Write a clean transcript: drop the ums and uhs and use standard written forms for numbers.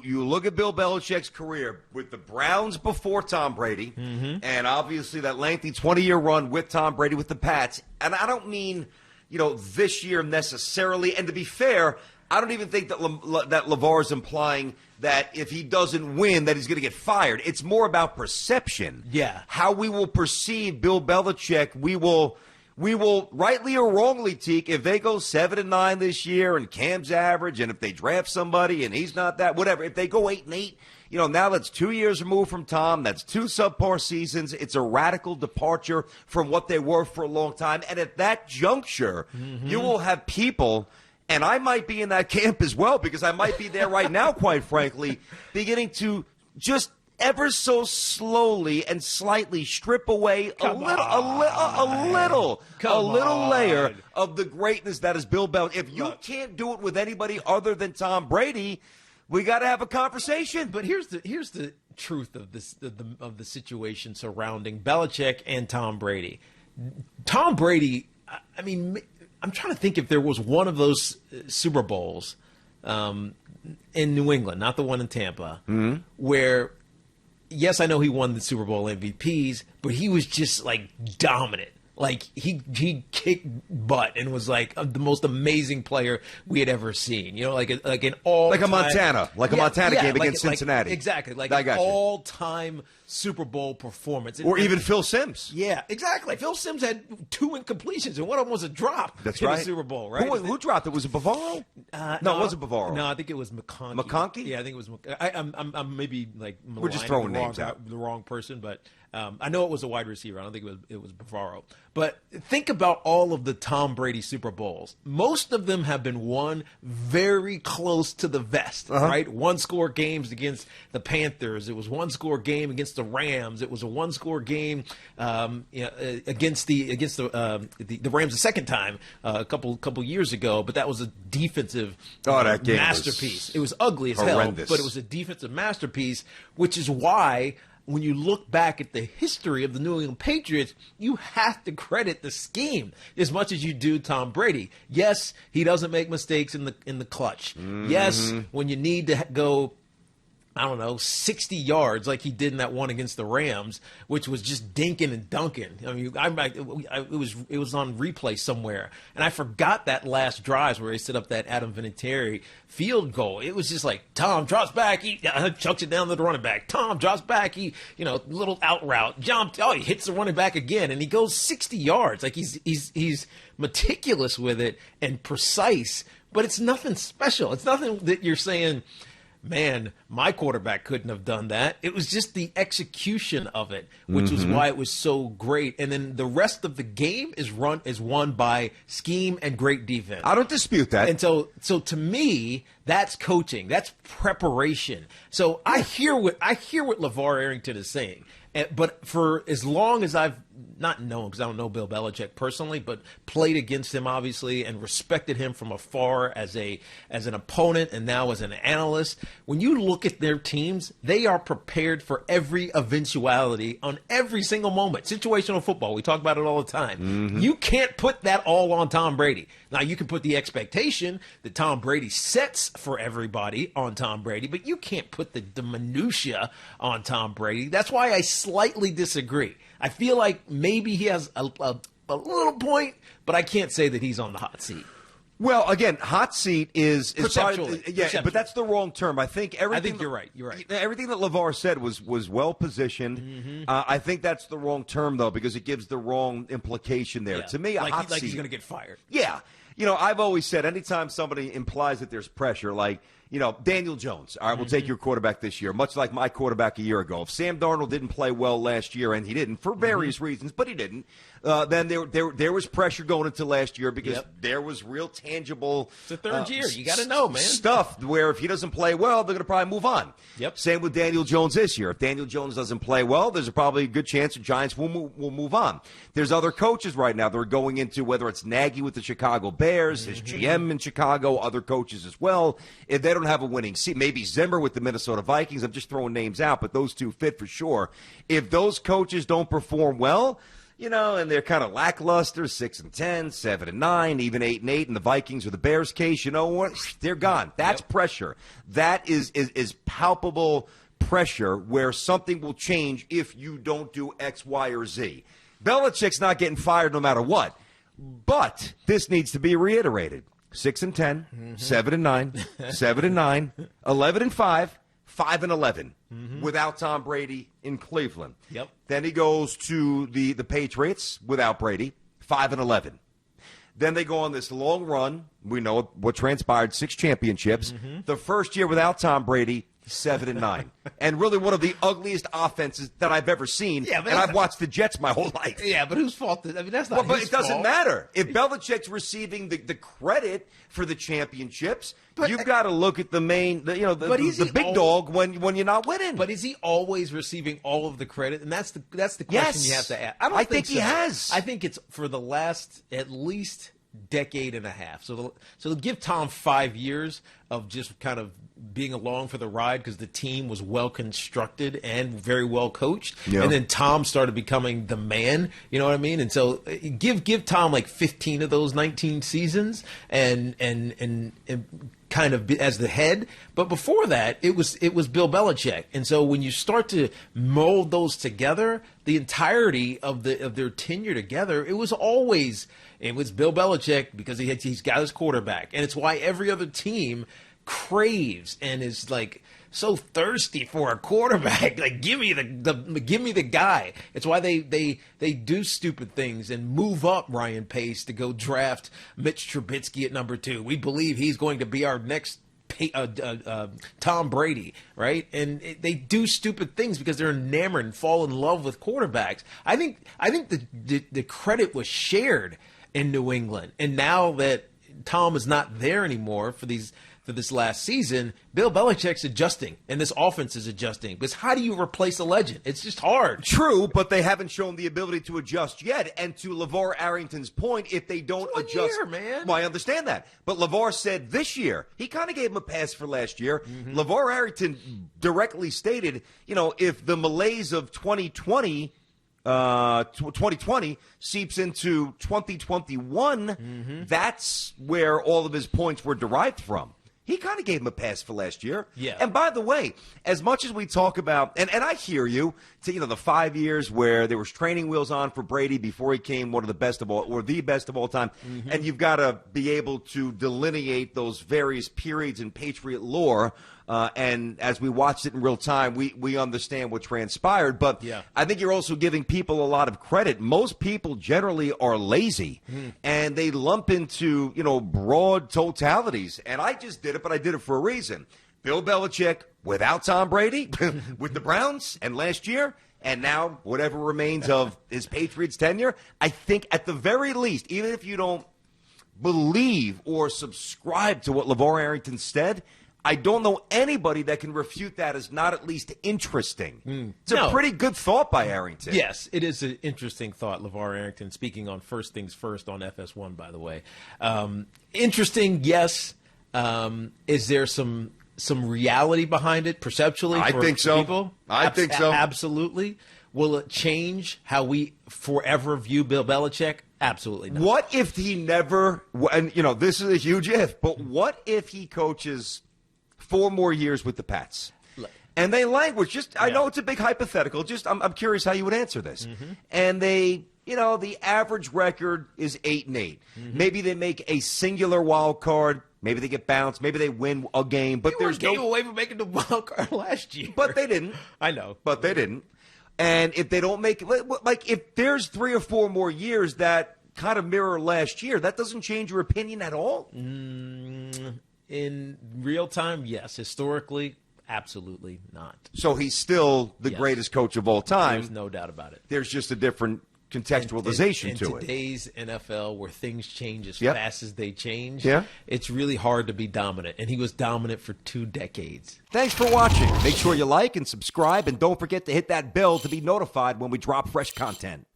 You look at Bill Belichick's career with the Browns before Tom Brady, and obviously that lengthy 20-year run with Tom Brady with the Pats. And I don't mean, this year necessarily. And to be fair, I don't even think that that LeVar is implying that if he doesn't win, that he's going to get fired. It's more about perception. Yeah. How we will perceive Bill Belichick. We will, rightly or wrongly, Teak, if they go 7-9 this year and Cam's average, and if they draft somebody and he's not that, whatever, if they go 8-8, now that's 2 years removed from Tom. That's 2 subpar seasons. It's a radical departure from what they were for a long time. And at that juncture, you will have people, and I might be in that camp as well, because I might be there right now, quite frankly, beginning to just ever so slowly and slightly strip away a little layer of the greatness that is Bill Belichick. If you can't do it with anybody other than Tom Brady, we got to have a conversation. But here's the truth of this of the situation surrounding Belichick and Tom Brady. Tom Brady, I mean, I'm trying to think if there was one of those Super Bowls in New England, not the one in Tampa, where, yes, I know he won the Super Bowl MVPs, but he was just like dominant. Like he kicked butt and was like the most amazing player we had ever seen. Like an all like a Montana game against Cincinnati. Exactly, like an all-time Super Bowl performance. Or even Phil Simms. Yeah, exactly. Phil Simms had 2 incompletions, and one of them was a drop. That's in right. The Super Bowl, right? Who dropped it? Was it Bavaro? No, it wasn't Bavaro. No, I think it was McConkey. McConkey? Yeah, I think it was. I'm maybe like we're just throwing names out. The wrong person, but I know it was a wide receiver. I don't think it was Bavaro. But think about all of the Tom Brady Super Bowls. Most of them have been won very close to the vest, right? 1-score games against the Panthers. It was 1-score game against the Rams. It was a 1-score game against the Rams the second time a couple years ago. But that was a defensive that game masterpiece. It was ugly as horrendous. hell, but it was a defensive masterpiece, which is why, when you look back at the history of the New England Patriots, you have to credit the scheme as much as you do Tom Brady. Yes, he doesn't make mistakes in the clutch. Yes, when you need to go, 60 yards like he did in that one against the Rams, which was just dinking and dunking. I mean, it was on replay somewhere, and I forgot that last drive where he set up that Adam Vinatieri field goal. It was just like, Tom drops back, he chucks it down to the running back. Tom drops back, he little out route, jumped, he hits the running back again, and he goes 60 yards. Like he's meticulous with it and precise, but it's nothing special. It's nothing that you're saying, man, my quarterback couldn't have done that. It was just the execution of it, which was why it was so great. And then the rest of the game is won by scheme and great defense. I don't dispute that. And so to me, that's coaching. That's preparation. So I hear what LeVar Arrington is saying. But for as long as I've not known, because I don't know Bill Belichick personally, but played against him obviously and respected him from afar as an opponent and now as an analyst, when you look at their teams, they are prepared for every eventuality on every single moment. Situational football, we talk about it all the time. You can't put that all on Tom Brady. Now, you can put the expectation that Tom Brady sets for everybody on Tom Brady, but you can't put the minutia on Tom Brady. That's why I slightly disagree. I feel like maybe he has a little point, but I can't say that he's on the hot seat. Well, again, hot seat is Perceptually. but that's the wrong term. I think you're right. You're right. Everything that LeVar said was well positioned. I think that's the wrong term though, because it gives the wrong implication there. Yeah. To me, a hot seat, he's going to get fired. Yeah. I've always said anytime somebody implies that there's pressure, like, Daniel Jones, all right, we'll take your quarterback this year, much like my quarterback a year ago. If Sam Darnold didn't play well last year, and he didn't for various reasons, but he didn't, then there was pressure going into last year because there was real tangible. It's the third year. You got to know, man. Stuff where if he doesn't play well, they're going to probably move on. Yep. Same with Daniel Jones this year. If Daniel Jones doesn't play well, there's probably a good chance the Giants will move on. There's other coaches right now that are going into, whether it's Nagy with the Chicago Bears, his GM in Chicago, other coaches as well. If they don't have a winning seat, maybe Zimmer with the Minnesota Vikings. I'm just throwing names out, but those two fit for sure. If those coaches don't perform well, and they're kind of lackluster, 6-10, 7-9, even 8-8, and the Vikings or the Bears case, you know what? They're gone. That's pressure. That is palpable pressure where something will change if you don't do X, Y, or Z. Belichick's not getting fired no matter what. But this needs to be reiterated. 6-10, 7-9, 7-9, 11-5, 5-11 without Tom Brady in Cleveland. Yep. Then he goes to the Patriots without Brady, 5-11. Then they go on this long run. We know what transpired, 6 championships. The first year without Tom Brady, 7-9. And really one of the ugliest offenses that I've ever seen. Yeah, and I've watched the Jets my whole life. Yeah, but whose fault? I mean, that's not But his it doesn't fault. matter. If Belichick's receiving the credit for the championships, you've got to look at the main, the big dog when you're not winning. But is he always receiving all of the credit? And that's the question you have to ask. I think he has. I think it's for the last at least decade and a half. So to give Tom 5 years of just kind of being along for the ride because the team was well constructed and very well coached, and then Tom started becoming the man. You know what I mean? And so give Tom like 15 of those 19 seasons and kind of as the head. But before that, it was Bill Belichick. And so when you start to mold those together, the entirety of their tenure together, it was Bill Belichick because he's got his quarterback. And it's why every other team craves and is like so thirsty for a quarterback. Like, give me the guy. It's why they do stupid things and move up Ryan Pace to go draft Mitch Trubisky at number 2. We believe he's going to be our next Tom Brady, right? And they do stupid things because they're enamored and fall in love with quarterbacks. I think the credit was shared in New England, and now that Tom is not there anymore for this last season, Bill Belichick's adjusting, and this offense is adjusting. Because how do you replace a legend? It's just hard. True, but they haven't shown the ability to adjust yet. And to LeVar Arrington's point, if they don't adjust, year, man. Well, I understand that. But LeVar said this year, he kind of gave him a pass for last year. LeVar Arrington directly stated, if the malaise of 2020 seeps into 2021, that's where all of his points were derived from. He kind of gave him a pass for last year. Yeah. And by the way, as much as we talk about, and I hear you, the 5 years where there was training wheels on for Brady before he came one of the best of all, or the best of all time, and you've got to be able to delineate those various periods in Patriot lore. And as we watched it in real time, we understand what transpired. But I think you're also giving people a lot of credit. Most people generally are lazy, and they lump into, broad totalities. And I just did it, but I did it for a reason. Bill Belichick without Tom Brady with the Browns, and last year, and now whatever remains of his Patriots tenure, I think at the very least, even if you don't believe or subscribe to what LeVar Arrington said, I don't know anybody that can refute that as not at least interesting. It's a pretty good thought by Arrington. Yes, it is an interesting thought, LeVar Arrington, speaking on First Things First on FS1, by the way. Interesting, yes. Is there some reality behind it, perceptually, I think so. People? I think so. Absolutely. Will it change how we forever view Bill Belichick? Absolutely not. What if he never, and this is a huge if, but what if he coaches 4 more years with the Pats? And they languish, I know it's a big hypothetical, I'm curious how you would answer this. And they, the average record is 8-8. Maybe they make a singular wild card. Maybe they get bounced. Maybe they win a game. But there's game away from making the wild card last year. But they didn't. I know. But they didn't. And if they don't make like if there's 3 or 4 more years that kind of mirror last year, that doesn't change your opinion at all? In real time, yes. Historically, absolutely not. So he's still the greatest coach of all time. There's no doubt about it. There's just a different contextualization to it. In today's NFL, where things change as fast as they change, it's really hard to be dominant. And he was dominant for 2 decades. Thanks for watching. Make sure you like and subscribe, and don't forget to hit that bell to be notified when we drop fresh content.